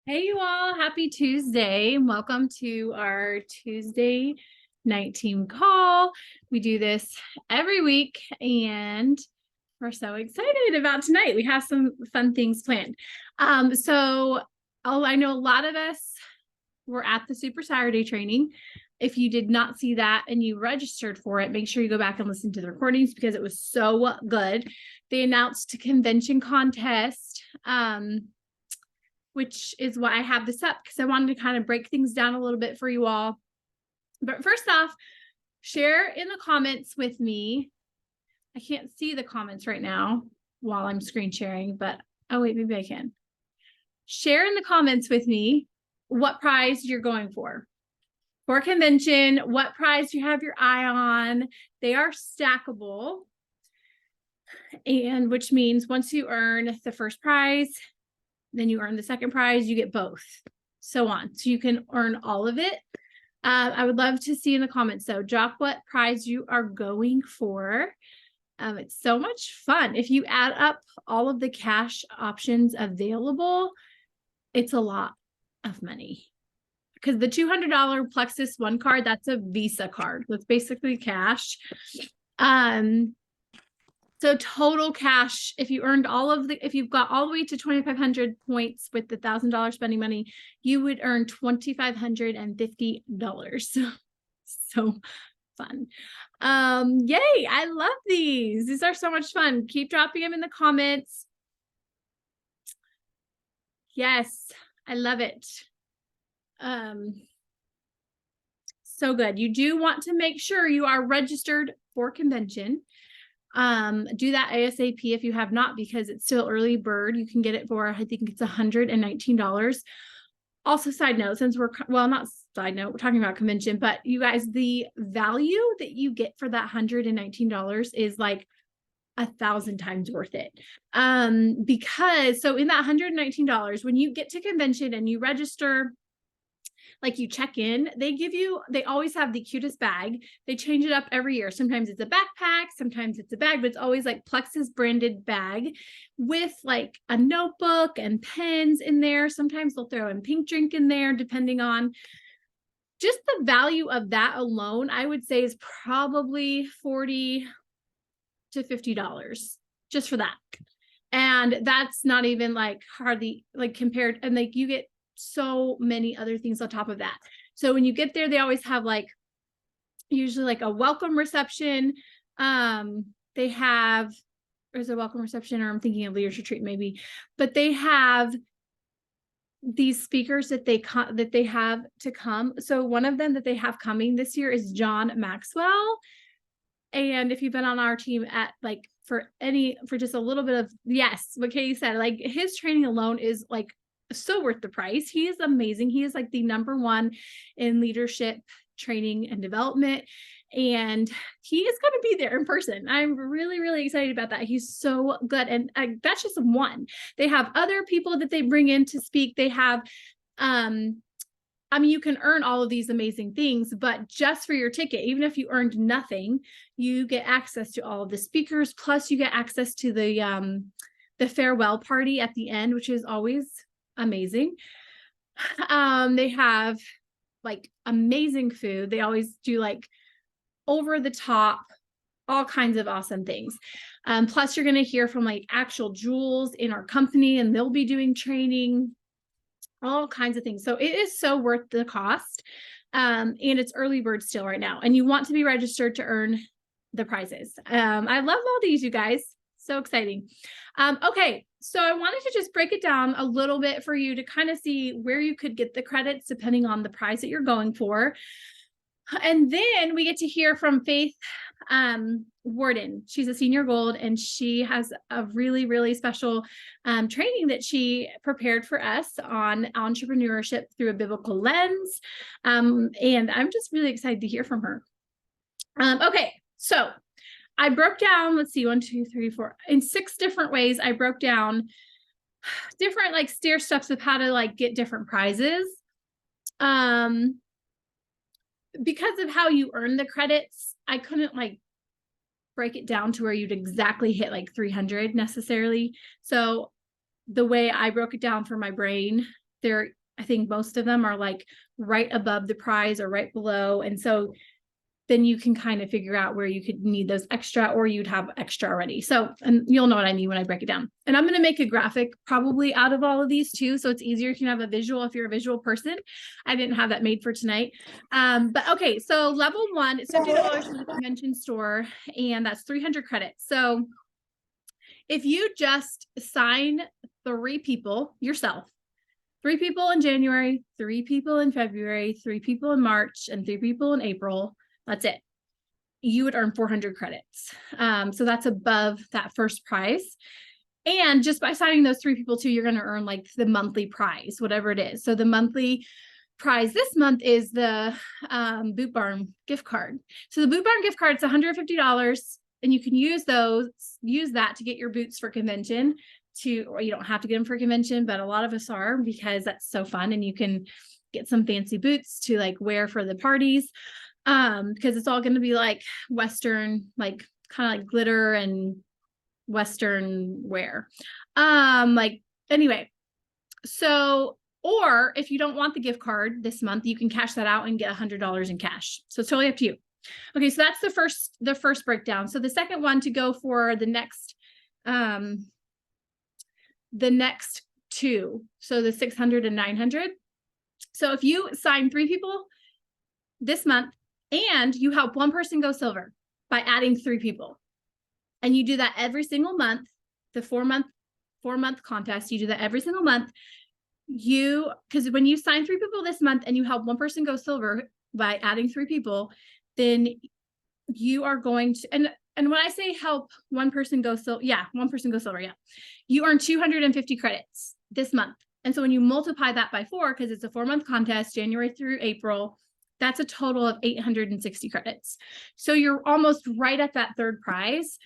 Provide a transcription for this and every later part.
Hey, you all. Happy Tuesday. Welcome to our Tuesday night team call. We do this every week and we're so excited about tonight. We have some fun things planned. I know a lot of us were at the Super Saturday training. If you did not see that and you registered for it, make sure you go back and listen to the recordings because it was so good. They announced a convention contest. Which is why I have this up, because I wanted to kind of break things down a little bit for you all. But first off, share in the comments with me. I can't see the comments right now while I'm screen sharing, but oh wait, maybe I can. Share in the comments with me what prize you're going for convention, what prize you have your eye on. They are stackable, and which means once you earn the first prize, then you earn the second prize, you get both, so on. So you can earn all of it. I would love to see in the comments, though, drop what prize you are going for. It's so much fun. If you add up all of the cash options available, it's a lot of money. Because the $200 Plexus One card, that's a Visa card. That's basically cash. So total cash, if you earned if you've got all the way to 2,500 points with the $1,000 spending money, you would earn $2,550. So fun. Yay, I love these. These are so much fun. Keep dropping them in the comments. Yes, I love it. So good. You do want to make sure you are registered for convention. Do that ASAP if you have not, because it's still early bird. You can get it for, I think it's $119. Also, side note, since we're talking about convention, but you guys, the value that you get for that $119 is like 1,000 times worth it. Because so in that $119, when you get to convention and you register, like you check in, they always have the cutest bag. They change it up every year. Sometimes it's a backpack, sometimes it's a bag, but it's always like Plexus branded bag with like a notebook and pens in there. Sometimes they'll throw in pink drink in there, depending on just the value of that alone. I would say is probably $40 to $50 just for that. And that's not even like hardly like compared, and like you get so many other things on top of that. So when you get there, they always have like usually like a welcome reception. There's a welcome reception, or I'm thinking of leadership retreat maybe, but they have these speakers that they have to come. So one of them that they have coming this year is John Maxwell. And if you've been on our team at like for just a little bit of, yes, what Katie said, like his training alone is like so worth the price. He is amazing. He is like the #1 in leadership training and development, and he is going to be there in person. I'm really, really excited about that. He's so good. And that's just one. They have other people that they bring in to speak. They have, you can earn all of these amazing things, but just for your ticket, even if you earned nothing, you get access to all of the speakers. Plus you get access to the farewell party at the end, which is always amazing. They have like amazing food. They always do like over the top, all kinds of awesome things. Plus you're going to hear from like actual jewels in our company, and they'll be doing training, all kinds of things. So it is so worth the cost. And it's early bird still right now, and you want to be registered to earn the prizes. I love all these, you guys. So exciting. Okay, so I wanted to just break it down a little bit for you to kind of see where you could get the credits depending on the prize that you're going for. And then we get to hear from Faith Warden. She's a Senior Gold, and she has a really, really special training that she prepared for us on entrepreneurship through a biblical lens. And I'm just really excited to hear from her. Okay, so I broke down, let's see, 1, 2, 3, 4, in 6 different ways. I broke down different like stair steps of how to like get different prizes. Because of how you earn the credits, I couldn't like break it down to where you'd exactly hit like 300 necessarily. So the way I broke it down for my brain, there I think most of them are like right above the prize or right below. And so then you can kind of figure out where you could need those extra, or you'd have extra already. So, and you'll know what I mean when I break it down. And I'm going to make a graphic probably out of all of these too. So it's easier if you have a visual, if you're a visual person. I didn't have that made for tonight. But okay. So level 1, it's $50 from the convention store, and that's 300 credits. So if you just sign 3 people yourself, 3 people in January, 3 people in February, 3 people in March, and 3 people in April, that's it, you would earn 400 credits. So that's above that first prize. And just by signing those 3 people too, you're going to earn like the monthly prize, whatever it is. So the monthly prize this month is the Boot Barn gift card. So the Boot Barn gift card is $150, and you can use that to get your boots for convention. Or you don't have to get them for convention, but a lot of us are, because that's so fun, and you can get some fancy boots to like wear for the parties. Because it's all going to be like Western, like kind of like glitter and Western wear. Anyway, so, or if you don't want the gift card this month, you can cash that out and get $100 in cash. So it's totally up to you. Okay. So that's the first breakdown. So the second one, to go for the next 2, so the 600 and 900. So if you sign 3 people this month, and you help one person go silver by adding 3 people, and you do that every single month, the 4-month contest, you do that every single month, because when you sign 3 people this month and you help one person go silver by adding 3 people, then you are going to, and when I say help one person go silver, you earn 250 credits this month. And so when you multiply that by 4, because it's a 4-month contest, January through April, that's a total of 860 credits. So you're almost right at that third prize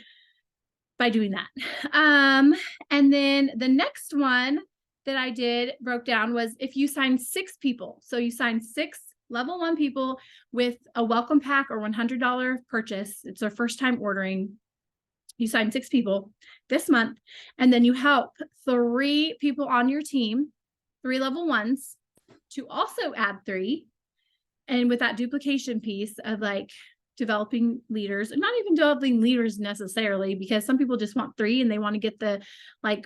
by doing that. And then the next one that I broke down was if you sign 6 people. So you sign 6 level 1 people with a welcome pack or $100 purchase. It's their first time ordering. You sign 6 people this month, and then you help 3 people on your team, 3 level 1s, to also add 3. And with that duplication piece of like developing leaders, and not even developing leaders necessarily, because some people just want 3 and they want to get the like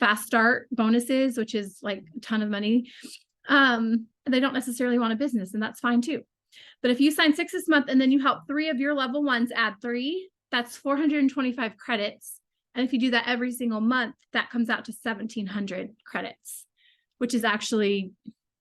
fast start bonuses, which is like a ton of money. They don't necessarily want a business, and that's fine too. But if you sign 6 this month and then you help 3 of your level 1s add 3, that's 425 credits. And if you do that every single month, that comes out to 1,700 credits, which is actually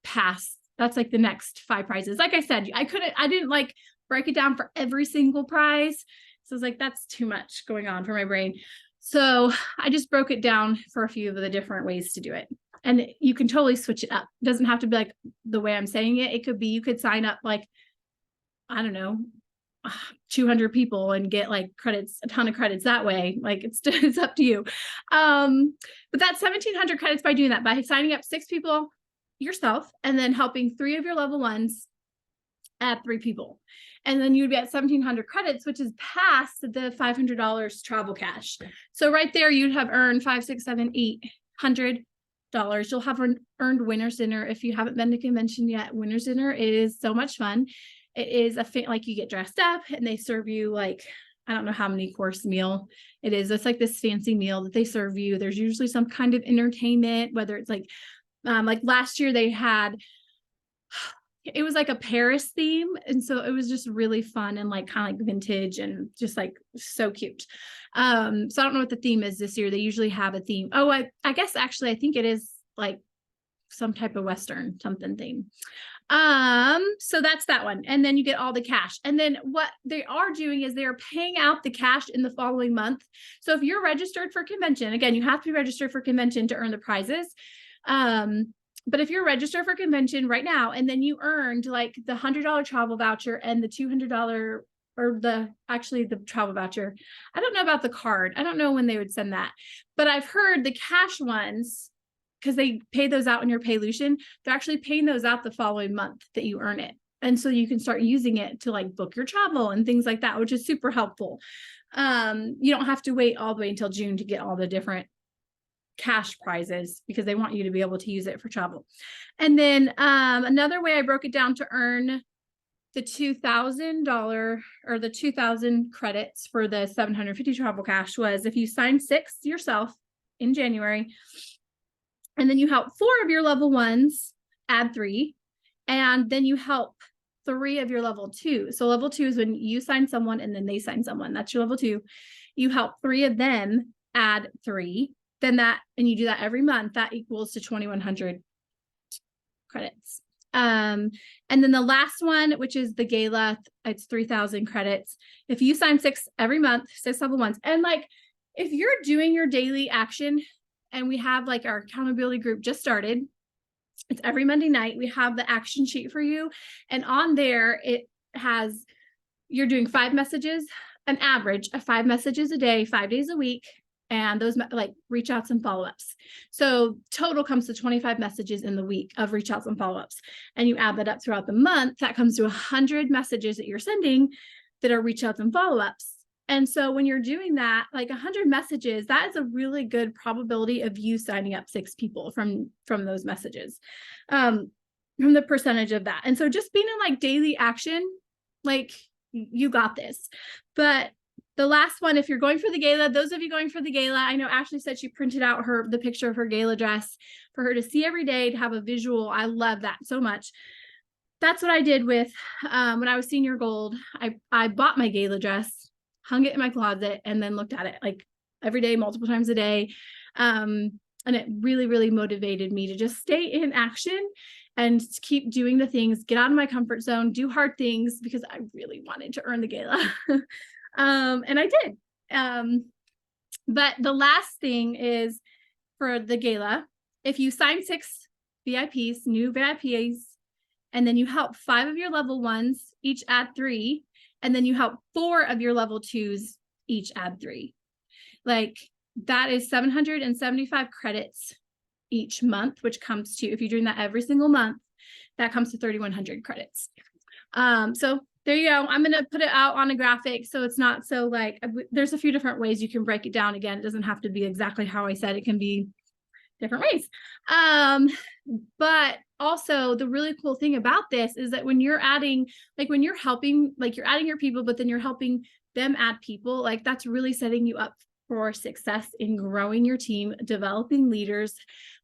past. That's like the next 5 prizes. Like I said, I didn't like break it down for every single prize. So I was like, that's too much going on for my brain. So I just broke it down for a few of the different ways to do it. And you can totally switch it up. It doesn't have to be like the way I'm saying it. It could be, you could sign up like, I don't know, 200 people and get like credits, a ton of credits that way. Like it's up to you. But that's 1,700 credits by doing that, by signing up 6 people yourself, and then helping 3 of your level 1s add 3 people. And then you'd be at 1,700 credits, which is past the $500 travel cash. So right there, you'd have earned $500, $600, $700, $800. You'll have earned winner's dinner. If you haven't been to convention yet, winner's dinner is so much fun. It is like you get dressed up and they serve you like, I don't know how many course meal it is. It's like this fancy meal that they serve you. There's usually some kind of entertainment, whether it's like last year they had, it was like a Paris theme. And so it was just really fun and like kind of like vintage and just like so cute. So I don't know what the theme is this year. They usually have a theme. Oh, I guess actually, I think it is like some type of Western something theme. So that's that one. And then you get all the cash. And then what they are doing is they are paying out the cash in the following month. So if you're registered for convention, again, you have to be registered for convention to earn the prizes. But if you're registered for convention right now, and then you earned like the $100 travel voucher and the $200 or the travel voucher. I don't know about the card. I don't know when they would send that, but I've heard the cash ones, because they pay those out in your Paylution, they're actually paying those out the following month that you earn it. And so you can start using it to like book your travel and things like that, which is super helpful. You don't have to wait all the way until June to get all the different cash prizes because they want you to be able to use it for travel. And then another way I broke it down to earn the $2,000 or the 2,000 credits for the 750 travel cash was if you sign 6 yourself in January, and then you help 4 of your level 1s add 3, and then you help 3 of your level 2. So level 2 is when you sign someone and then they sign someone. That's your level 2. You help 3 of them add 3. Then that, and you do that every month, that equals to 2,100 credits. And then the last one, which is the gala, it's 3,000 credits. If you sign 6 every month, 6 level 1s, and like, if you're doing your daily action, and we have like our accountability group just started, it's every Monday night, we have the action sheet for you. And on there, it has, you're doing 5 messages, an average of 5 messages a day, 5 days a week. And those like reach outs and follow-ups. So total comes to 25 messages in the week of reach outs and follow-ups. And you add that up throughout the month, that comes to 100 messages that you're sending that are reach outs and follow-ups. And so when you're doing that, like 100 messages, that is a really good probability of you signing up 6 people from those messages, from the percentage of that. And so just being in like daily action, like you got this. But the last one, if you're going for the gala, those of you going for the gala, I know Ashley said she printed out the picture of her gala dress for her to see every day, to have a visual. I love that so much. That's what I did with, when I was Senior Gold, I bought my gala dress, hung it in my closet, and then looked at it like every day, multiple times a day. And it really, really motivated me to just stay in action and keep doing the things, get out of my comfort zone, do hard things, because I really wanted to earn the gala. And I did. But the last thing is for the gala, if you sign 6 VIPs, new VIPs, and then you help 5 of your level 1s, each add 3, and then you help 4 of your level 2s, each add 3. Like that is 775 credits each month, which comes to, if you're doing that every single month, that comes to 3,100 credits. So there you go. I'm going to put it out on a graphic, so it's not so like, there's a few different ways you can break it down. Again, it doesn't have to be exactly how I said. It can be different ways. But also the really cool thing about this is that when you're adding, like when you're helping, like you're adding your people, but then you're helping them add people, like that's really setting you up for success in growing your team, developing leaders,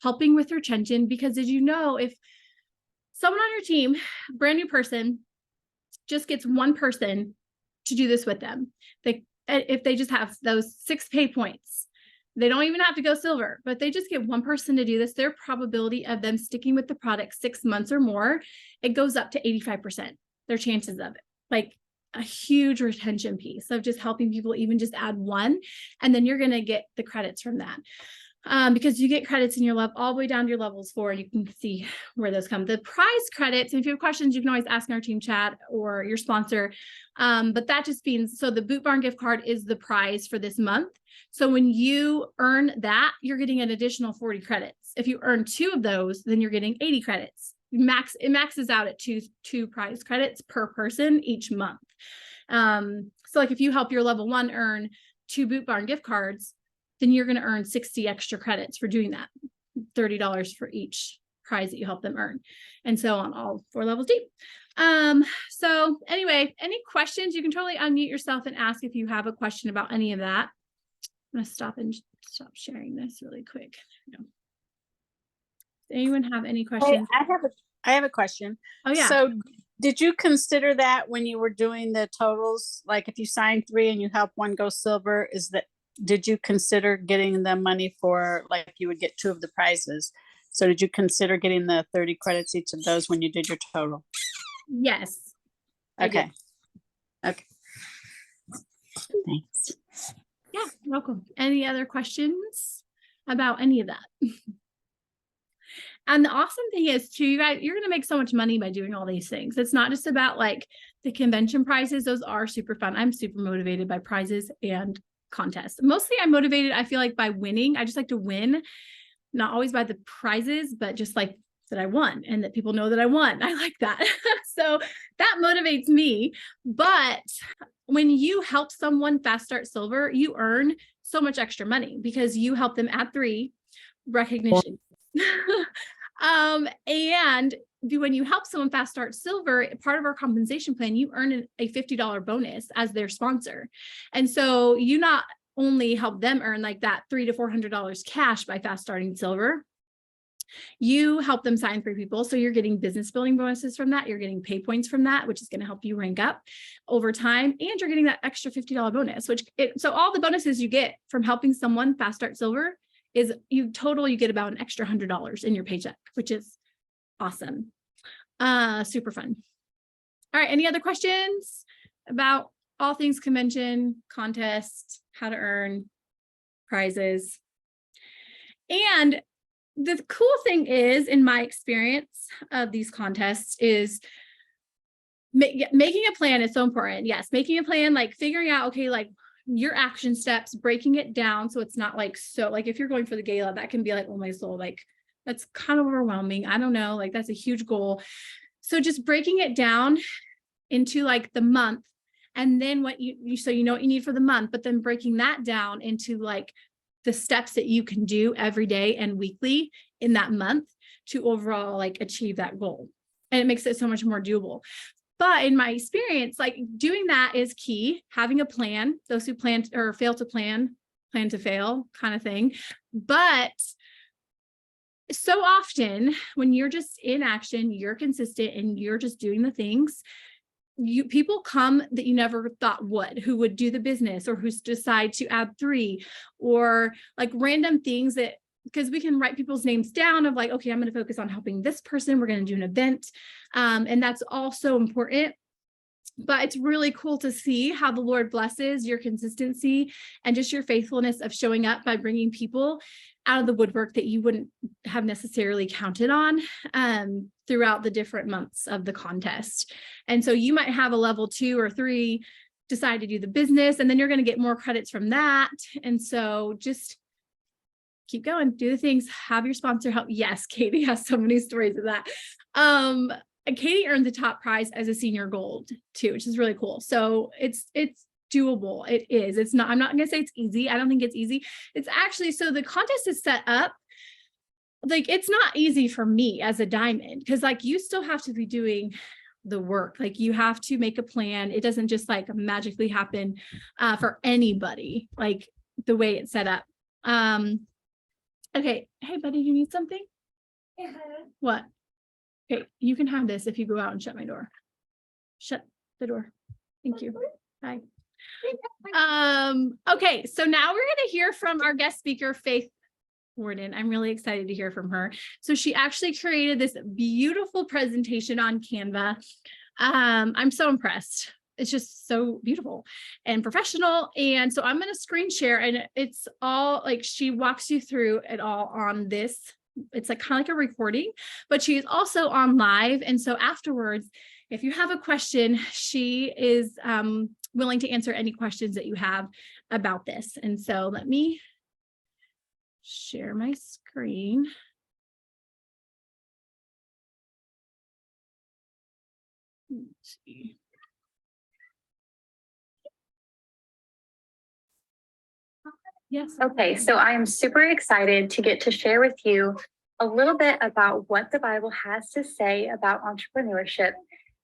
helping with retention. Because as you know, if someone on your team, brand new person, just gets one person to do this with them, if they just have those 6 pay points, they don't even have to go silver, but they just get one person to do this, their probability of them sticking with the product 6 months or more, it goes up to 85%, their chances of it. Like a huge retention piece of just helping people even just add one, and then you're going to get the credits from that. Because you get credits in your level all the way down to your levels 4, and you can see where those come. The prize credits, and if you have questions, you can always ask in our team chat or your sponsor. But that just means, so the Boot Barn gift card is the prize for this month. So when you earn that, you're getting an additional 40 credits. If you earn 2 of those, then you're getting 80 credits. It maxes out at two prize credits per person each month. So like if you help your level 1 earn 2 Boot Barn gift cards, then you're going to earn 60 extra credits for doing that, $30 for each prize that you help them earn, and so on, all 4 levels deep. So anyway, any questions? You can totally unmute yourself and ask if you have a question about any of that. I'm going to stop sharing this really quick. Does anyone have any questions? I have a question. Oh yeah. So did you consider that when you were doing the totals? Like if you sign 3 and you help 1 go silver, did you consider getting the money for, like you would get 2 of the prizes? So did you consider getting the 30 credits each of those when you did your total? Yes. Okay. Okay. Thanks. Yeah, welcome. Any other questions about any of that? And the awesome thing is too, you guys, you're going to make so much money by doing all these things. It's not just about like the convention prizes. Those are super fun. I'm super motivated by prizes and contests. Mostly I'm motivated, I feel like, by winning. I just like to win, not always by the prizes, but just like that I won and that people know that I won. I like that. So that motivates me. But when you help someone fast start silver, you earn so much extra money because you help them add 3. recognition. And when you help someone fast start silver, part of our compensation plan, you earn a $50 bonus as their sponsor. And so you not only help them earn like that $300 to $400 cash by fast starting silver, you help them sign 3 people. So you're getting business building bonuses from that. You're getting pay points from that, which is going to help you rank up over time. And you're getting that extra $50 bonus, so all the bonuses you get from helping someone fast start silver is you get about an extra $100 in your paycheck, which is awesome. Super fun. All right. Any other questions about all things convention, contest, how to earn prizes? And the cool thing is, in my experience of these contests, is making a plan is so important. Yes, making a plan, like figuring out, okay, like your action steps, breaking it down so it's not like, so like if you're going for the gala, that can be like, oh my soul, like that's kind of overwhelming. I don't know, like that's a huge goal. So just breaking it down into like the month, and then what so you know what you need for the month, but then breaking that down into like the steps that you can do every day and weekly in that month to overall like achieve that goal. And it makes it so much more doable. But in my experience, like doing that is key. Having a plan, those who plan or fail to plan to fail kind of thing. But so often when you're just in action, you're consistent and you're just doing the things, people come that you never thought would, who would do the business or who decide to add 3 or like random things that, because we can write people's names down of like, okay, I'm going to focus on helping this person. We're going to do an event. And that's also important. But it's really cool to see how the Lord blesses your consistency and just your faithfulness of showing up by bringing people out of the woodwork that you wouldn't have necessarily counted on throughout the different months of the contest. And so you might have a level 2 or 3 decide to do the business, and then you're going to get more credits from that. And so just keep going, do the things, have your sponsor help. Yes, Katie has so many stories of that. And Katie earned the top prize as a senior gold too, which is really cool. So it's doable. It is. It's not, I'm not going to say it's easy. I don't think it's easy. It's actually, so the contest is set up like, it's not easy for me as a diamond, because like you still have to be doing the work. Like you have to make a plan. It doesn't just like magically happen for anybody, like the way it's set up. Okay. Hey buddy, you need something? Yeah. What? Okay, you can have this if you go out and shut my door. Shut the door. Thank you. Bye. Okay, so now we're going to hear from our guest speaker, Faith Warden. I'm really excited to hear from her. So she actually created this beautiful presentation on Canva. I'm so impressed. It's just so beautiful and professional. And so I'm going to screen share, and it's all like she walks you through it all on this. It's like kind of like a recording, but she is also on live. And so afterwards, if you have a question, she is willing to answer any questions that you have about this. And so let me share my screen. Let's see. Yes. Okay, so I am super excited to get to share with you a little bit about what the Bible has to say about entrepreneurship.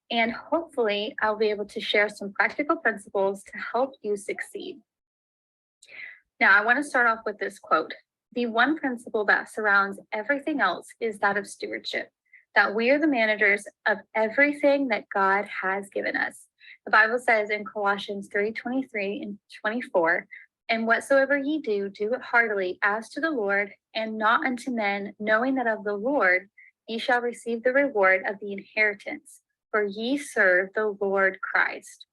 And hopefully I'll be able to share some practical principles to help you succeed. Now, I want to start off with this quote. The one principle that surrounds everything else is that of stewardship, that we are the managers of everything that God has given us. The Bible says in Colossians 3:23 and 24, and whatsoever ye do, do it heartily as to the Lord and not unto men, knowing that of the Lord ye shall receive the reward of the inheritance, for ye serve the Lord Christ.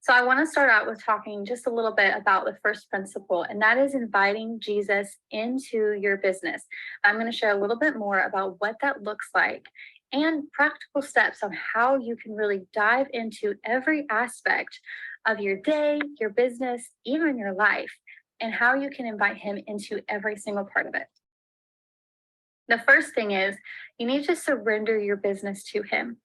So I want to start out with talking just a little bit about the first principle, and that is inviting Jesus into your business. I'm going to share a little bit more about what that looks like and practical steps on how you can really dive into every aspect of your day, your business, even your life, and how you can invite him into every single part of it. The first thing is you need to surrender your business to him.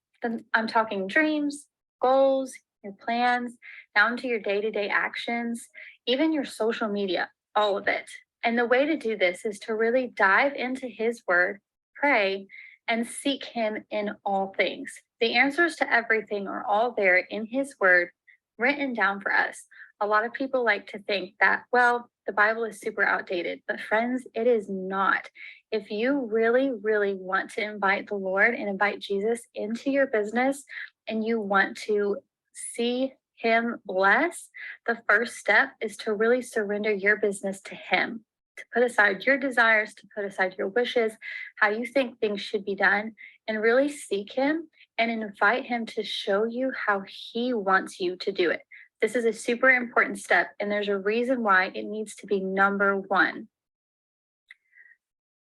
I'm talking dreams, goals, your plans, down to your day-to-day actions, even your social media, all of it. And the way to do this is to really dive into his word, pray, and seek him in all things. The answers to everything are all there in his word, written down for us. A lot of people like to think that, well, the Bible is super outdated, but friends, it is not. If you really, really want to invite the Lord and invite Jesus into your business, and you want to see him bless, the first step is to really surrender your business to him, to put aside your desires, to put aside your wishes, how you think things should be done, and really seek him and invite him to show you how he wants you to do it. This is a super important step, and there's a reason why it needs to be number one.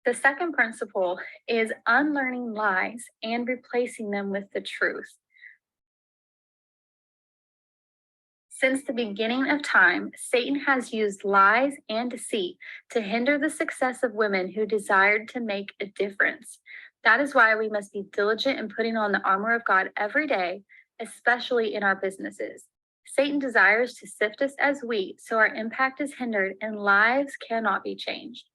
The second principle is unlearning lies and replacing them with the truth. Since the beginning of time, Satan has used lies and deceit to hinder the success of women who desired to make a difference. That is why we must be diligent in putting on the armor of God every day, especially in our businesses. Satan desires to sift us as wheat, so our impact is hindered and lives cannot be changed.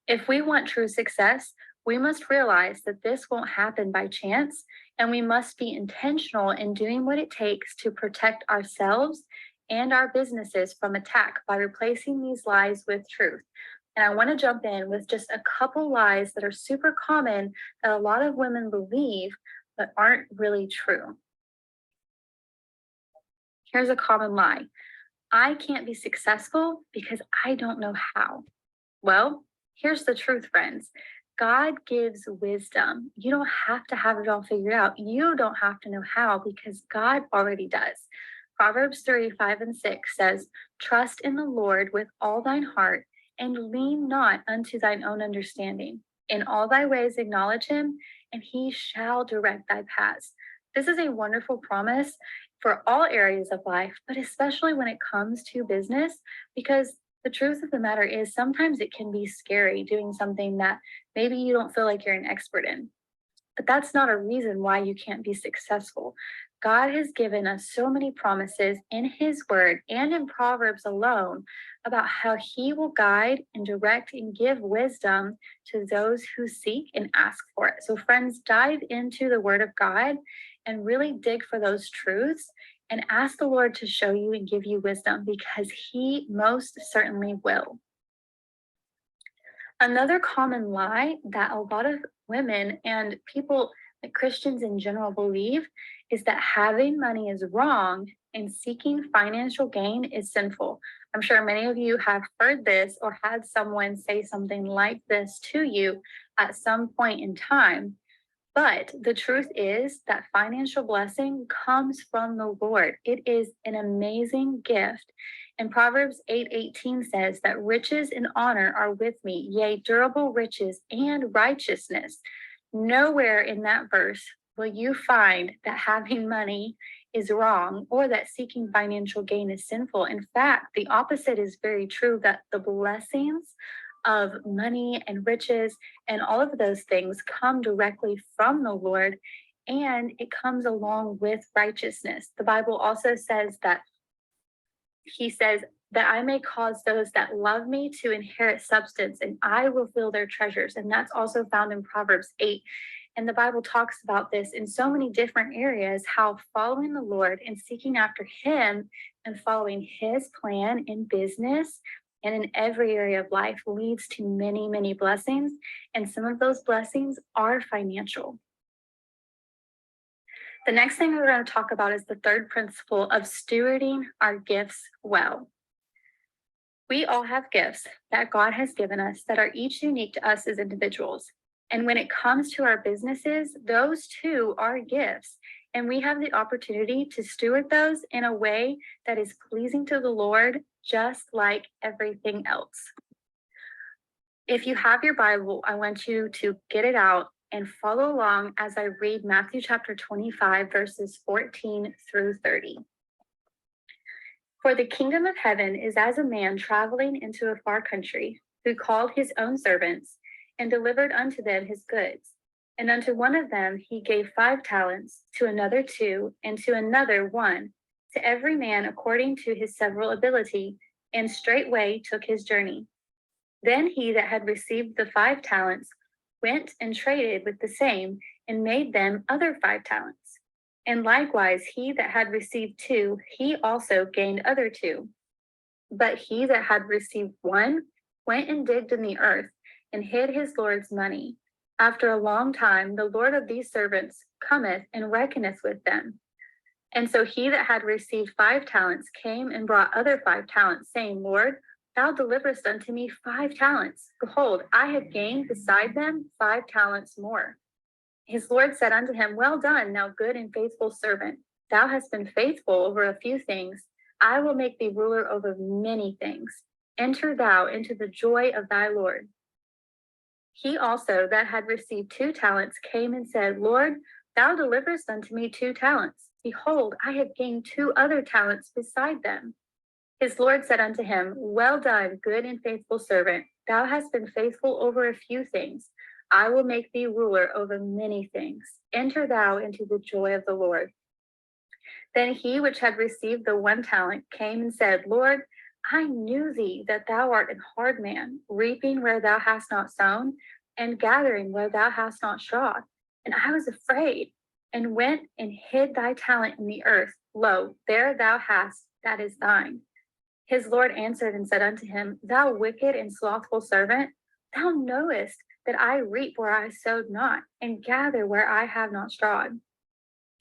If we want true success, we must realize that this won't happen by chance, and we must be intentional in doing what it takes to protect ourselves and our businesses from attack by replacing these lies with truth. And I want to jump in with just a couple lies that are super common that a lot of women believe but aren't really true. Here's a common lie. I can't be successful because I don't know how. Well, here's the truth, friends. God gives wisdom. You don't have to have it all figured out. You don't have to know how, because God already does. Proverbs 3:5-6 says, "Trust in the Lord with all thine heart, and lean not unto thine own understanding. In all thy ways acknowledge him, and he shall direct thy paths." This is a wonderful promise for all areas of life, but especially when it comes to business, because the truth of the matter is sometimes it can be scary doing something that maybe you don't feel like you're an expert in. But that's not a reason why you can't be successful. God has given us so many promises in his word and in Proverbs alone about how he will guide and direct and give wisdom to those who seek and ask for it. So friends, dive into the word of God and really dig for those truths and ask the Lord to show you and give you wisdom, because he most certainly will. Another common lie that a lot of women and people, like Christians in general, believe is that having money is wrong and seeking financial gain is sinful. I'm sure many of you have heard this or had someone say something like this to you at some point in time. But the truth is that financial blessing comes from the Lord. It is an amazing gift. And Proverbs 8:18 says that riches and honor are with me, yea, durable riches and righteousness. Nowhere in that verse will you find that having money is wrong or that seeking financial gain is sinful. In fact, the opposite is very true, that the blessings of money and riches and all of those things come directly from the Lord, and it comes along with righteousness. The Bible also says that he says that I may cause those that love me to inherit substance, and I will fill their treasures. And that's also found in Proverbs 8. And the Bible talks about this in so many different areas, how following the Lord and seeking after him and following his plan in business and in every area of life leads to many, many blessings. And some of those blessings are financial. The next thing we're going to talk about is the third principle of stewarding our gifts well. We all have gifts that God has given us that are each unique to us as individuals. And when it comes to our businesses, those too are gifts. And we have the opportunity to steward those in a way that is pleasing to the Lord, just like everything else. If you have your Bible, I want you to get it out and follow along as I read Matthew chapter 25, verses 14-30. For the kingdom of heaven is as a man traveling into a far country, who called his own servants and delivered unto them his goods. And unto one of them he gave 5 talents, to another 2, and to another 1, to every man according to his several ability, and straightway took his journey. Then he that had received the 5 talents went and traded with the same, and made them other 5 talents. And likewise he that had received 2, he also gained other 2. But he that had received 1 went and digged in the earth, and hid his Lord's money. After a long time the Lord of these servants cometh and reckoneth with them. And so he that had received 5 talents came and brought other 5 talents, saying, Lord, thou deliverest unto me 5 talents. Behold, I have gained beside them 5 talents more. His Lord said unto him, Well done, thou good and faithful servant. Thou hast been faithful over a few things. I will make thee ruler over many things. Enter thou into the joy of thy Lord. He also that had received 2 talents came and said, Lord, thou deliverest unto me 2 talents. Behold, I have gained 2 other talents beside them. His Lord said unto him, Well done, good and faithful servant. Thou hast been faithful over a few things. I will make thee ruler over many things. Enter thou into the joy of the Lord. Then he which had received the 1 talent came and said, Lord, I knew thee that thou art an hard man, reaping where thou hast not sown, and gathering where thou hast not strawed. And I was afraid, and went and hid thy talent in the earth. Lo, there thou hast, that is thine. His Lord answered and said unto him, Thou wicked and slothful servant, thou knowest that I reap where I sowed not, and gather where I have not strawed.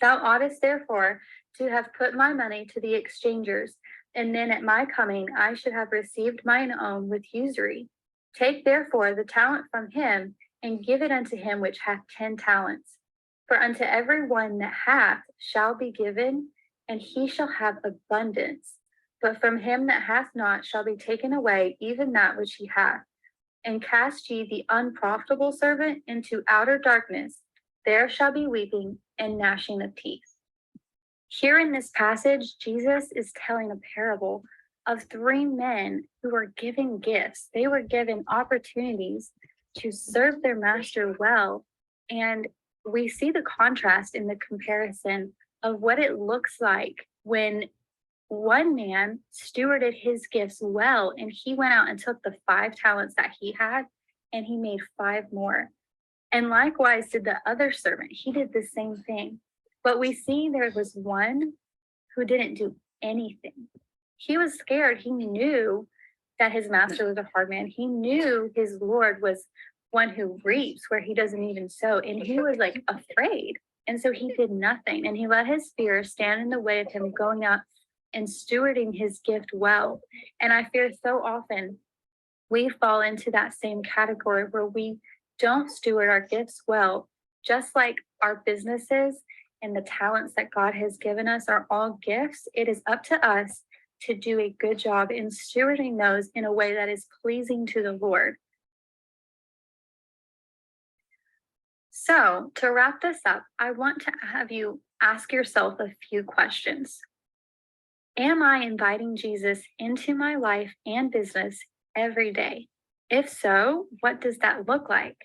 Thou oughtest therefore to have put my money to the exchangers, and then at my coming I should have received mine own with usury. Take therefore the talent from him, and give it unto him which hath 10 talents. For unto every one that hath shall be given, and he shall have abundance. But from him that hath not shall be taken away even that which he hath. And cast ye the unprofitable servant into outer darkness. There shall be weeping and gnashing of teeth. Here in this passage, Jesus is telling a parable of 3 men who were given gifts. They were given opportunities to serve their master well. And we see the contrast in the comparison of what it looks like when one man stewarded his gifts well, and he went out and took the 5 talents that he had, and he made 5 more. And likewise did the other servant. He did the same thing. But we see there was one who didn't do anything. He was scared. He knew that his master was a hard man. He knew his Lord was one who reaps where he doesn't even sow. And he was like afraid. And so he did nothing. And he let his fear stand in the way of him going out and stewarding his gift well. And I fear so often we fall into that same category where we don't steward our gifts well, just like our businesses and the talents that God has given us are all gifts. It is up to us to do a good job in stewarding those in a way that is pleasing to the Lord. So to wrap this up, I want to have you ask yourself a few questions. Am I inviting Jesus into my life and business every day? If so, what does that look like?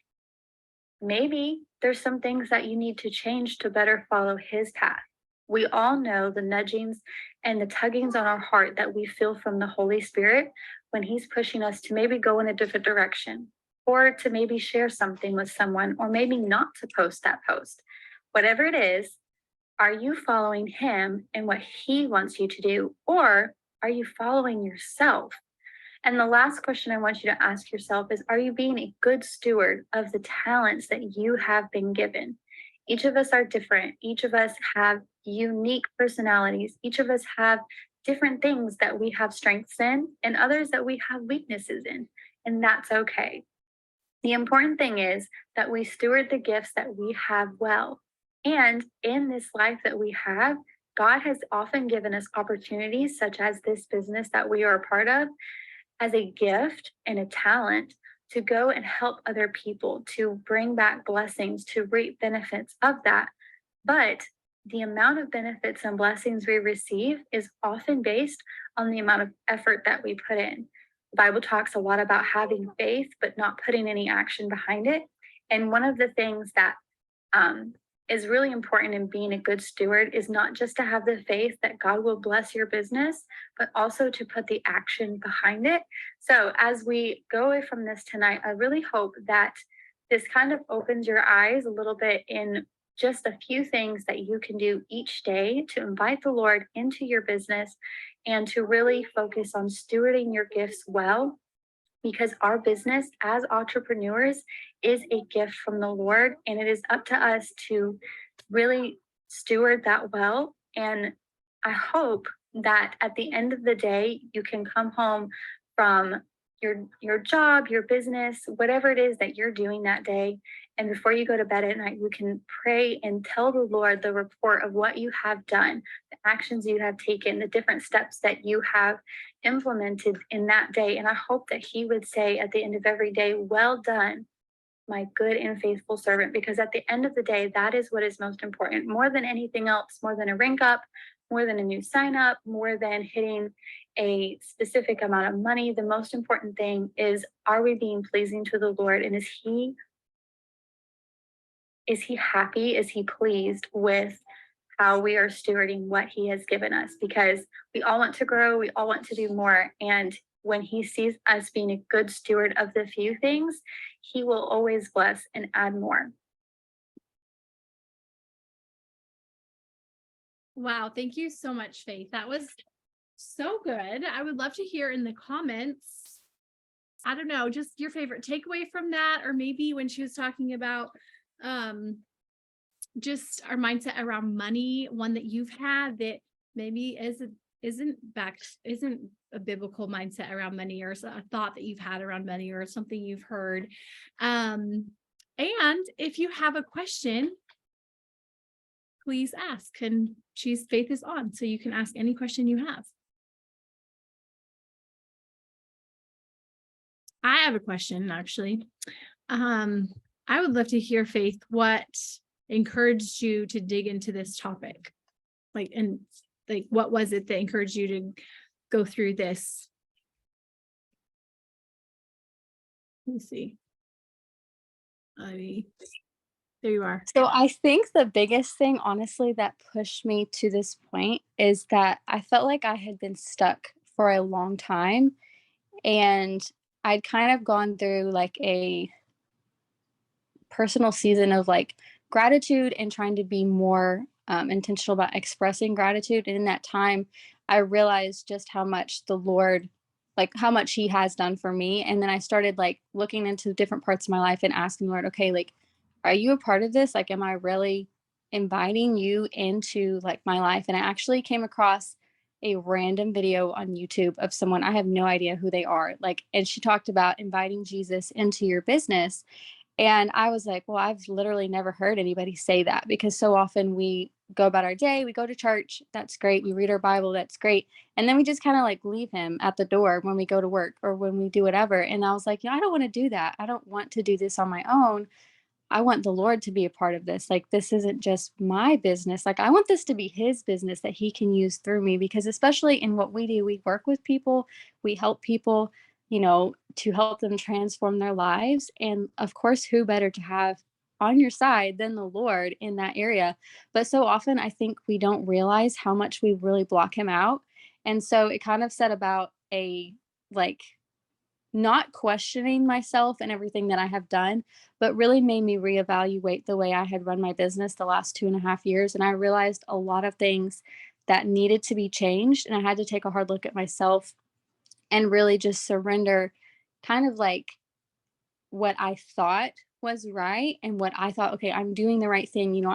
Maybe there's some things that you need to change to better follow his path. We all know the nudgings and the tuggings on our heart that we feel from the Holy Spirit when he's pushing us to maybe go in a different direction, or to maybe share something with someone, or maybe not to post that post. Whatever it is, are you following him and what he wants you to do, or are you following yourself? And the last question I want you to ask yourself is, are you being a good steward of the talents that you have been given? Each of us are different. Each of us have unique personalities. Each of us have different things that we have strengths in, and others that we have weaknesses in, and that's okay. The important thing is that we steward the gifts that we have well. And in this life that we have, God has often given us opportunities such as this business that we are a part of as a gift and a talent to go and help other people, to bring back blessings, to reap benefits of that. But the amount of benefits and blessings we receive is often based on the amount of effort that we put in. The Bible talks a lot about having faith, but not putting any action behind it. And one of the things that is really important in being a good steward is not just to have the faith that God will bless your business, but also to put the action behind it. So as we go away from this tonight, I really hope that this kind of opens your eyes a little bit in just a few things that you can do each day to invite the Lord into your business and to really focus on stewarding your gifts well, because our business as entrepreneurs is a gift from the Lord, and it is up to us to really steward that well. And I hope that at the end of the day, you can come home from your job, your business, whatever it is that you're doing that day. And before you go to bed at night, you can pray and tell the Lord the report of what you have done, the actions you have taken, the different steps that you have implemented in that day. And I hope that he would say at the end of every day, well done, my good and faithful servant, because at the end of the day, that is what is most important, more than anything else, more than a rank up, more than a new sign up, more than hitting a specific amount of money. The most important thing is, are we being pleasing to the Lord? And is he happy? Is he pleased with how we are stewarding what he has given us? Because we all want to grow, we all want to do more. And when he sees us being a good steward of the few things, he will always bless and add more. Wow, thank you so much, Faith. That was so good. I would love to hear in the comments, I don't know, just your favorite takeaway from that, or maybe when she was talking about just our mindset around money, one that you've had that maybe isn't a biblical mindset around money, or a thought that you've had around money, or something you've heard. And if you have a question, please ask. And Faith is on, so you can ask any question you have. I have a question, actually. I would love to hear, Faith, what encouraged you to dig into this topic? What was it that encouraged you to go through this? Let me see. There you are. So I think the biggest thing, honestly, that pushed me to this point is that I felt like I had been stuck for a long time, and I'd kind of gone through like a personal season of like gratitude and trying to be more intentional about expressing gratitude. And in that time, I realized just how much the Lord, like how much he has done for me. And then I started like looking into different parts of my life and asking the Lord, okay, like, are you a part of this? Like, am I really inviting you into like my life? And I actually came across a random video on YouTube of someone, I have no idea who they are, like, and she talked about inviting Jesus into your business. And I was like, well, I've literally never heard anybody say that, because so often we go about our day, we go to church, that's great, we read our Bible, that's great, and then we just kind of like leave him at the door when we go to work or when we do whatever. And I was like, I don't want to do that. I don't want to do this on my own. I want the Lord to be a part of this. Like, this isn't just my business. Like, I want this to be his business that he can use through me, because especially in what we do, we work with people, we help people, to help them transform their lives. And of course, who better to have on your side than the Lord in that area? But so often I think we don't realize how much we really block him out. And so it kind of set about a like not questioning myself and everything that I have done, but really made me reevaluate the way I had run my business the last 2.5 years. And I realized a lot of things that needed to be changed. And I had to take a hard look at myself and really just surrender kind of like what I thought was right and what I thought, okay, I'm doing the right thing.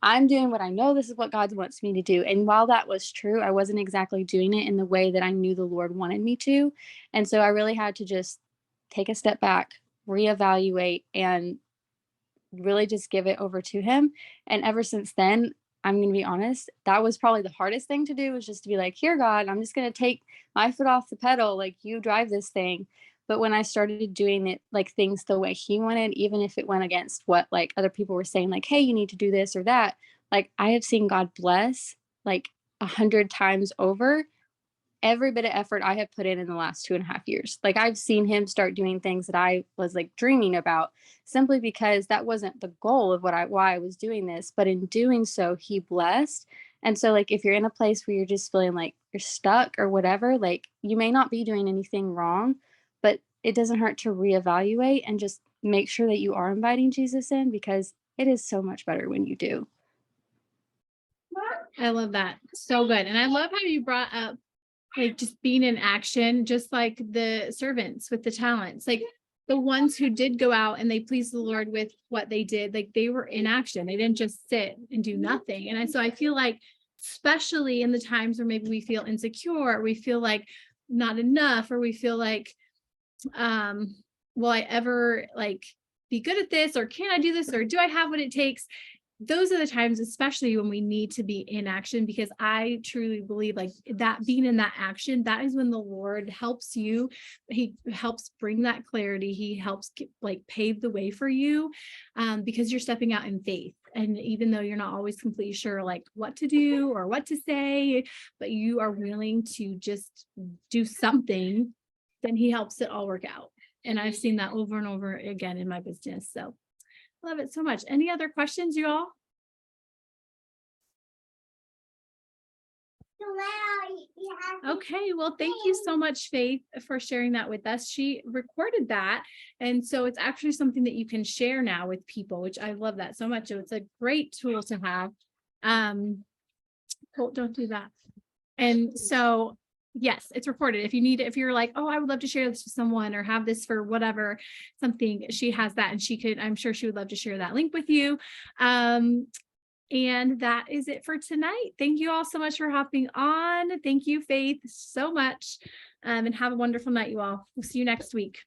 I'm doing what I know this is what God wants me to do. And while that was true, I wasn't exactly doing it in the way that I knew the Lord wanted me to. And so I really had to just take a step back, reevaluate, and really just give it over to him. And ever since then, I'm going to be honest, that was probably the hardest thing to do, was just to be like, here, God, I'm just going to take my foot off the pedal. Like, you drive this thing. But when I started doing it, like things the way he wanted, even if it went against what like other people were saying, like, hey, you need to do this or that, like I have seen God bless like 100 times over. every bit of effort I have put in the last 2.5 years. Like I've seen him start doing things that I was like dreaming about simply because that wasn't the goal of why I was doing this. But in doing so, he blessed. And so like if you're in a place where you're just feeling like you're stuck or whatever, like you may not be doing anything wrong, but it doesn't hurt to reevaluate and just make sure that you are inviting Jesus in, because it is so much better when you do. I love that. So good. And I love how you brought up like just being in action, just like the servants with the talents, like the ones who did go out and they pleased the Lord with what they did, like they were in action. They didn't just sit and do nothing. And so I feel like, especially in the times where maybe we feel insecure, or we feel like not enough, or we feel like, will I ever like be good at this, or can I do this, or do I have what it takes? Those are the times, especially when we need to be in action, because I truly believe like that being in that action, that is when the Lord helps you. He helps bring that clarity. He helps like pave the way for you, because you're stepping out in faith. And even though you're not always completely sure like what to do or what to say, but you are willing to just do something, then he helps it all work out. And I've seen that over and over again in my business. So love it so much. Any other questions, you all? Okay, well, thank you so much, Faith, for sharing that with us. She recorded that. And so it's actually something that you can share now with people, which I love that so much. So it's a great tool to have. Colt, don't do that. And so yes, it's recorded. If you need it, if you're like, oh, I would love to share this with someone or have this for whatever, something, she has that, and she could, I'm sure she would love to share that link with you. And that is it for tonight. Thank you all so much for hopping on. Thank you, Faith, so much. And have a wonderful night, you all. We'll see you next week.